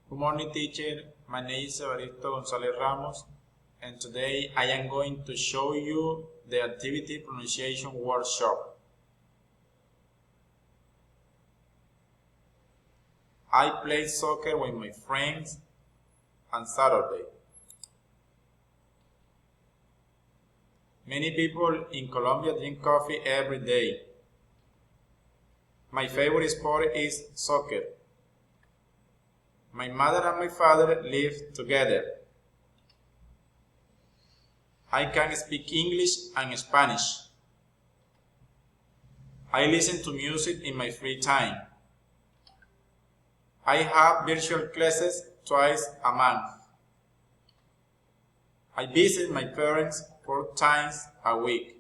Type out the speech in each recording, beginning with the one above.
Good morning, teacher. My name is Evaristo González Ramos, and today I am going to show you the activity pronunciation workshop. I played soccer with my friends on Saturday. Many people in Colombia drink coffee every day. My favorite sport is soccer. My mother and my father live together. I can speak English and Spanish. I listen to music in my free time. I have virtual classes twice a month. I visit my parents 4 times a week.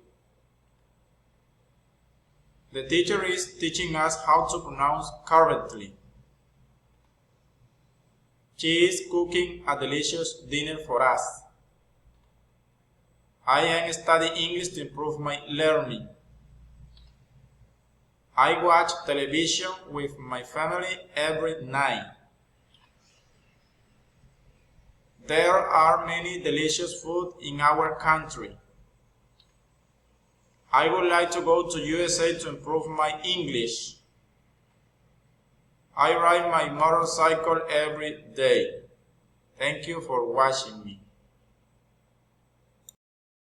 The teacher is teaching us how to pronounce correctly. She is cooking a delicious dinner for us. I am studying English to improve my learning. I watch television with my family every night. There are many delicious food in our country. I would like to go to USA to improve my English. I ride my motorcycle every day. Thank you for watching me.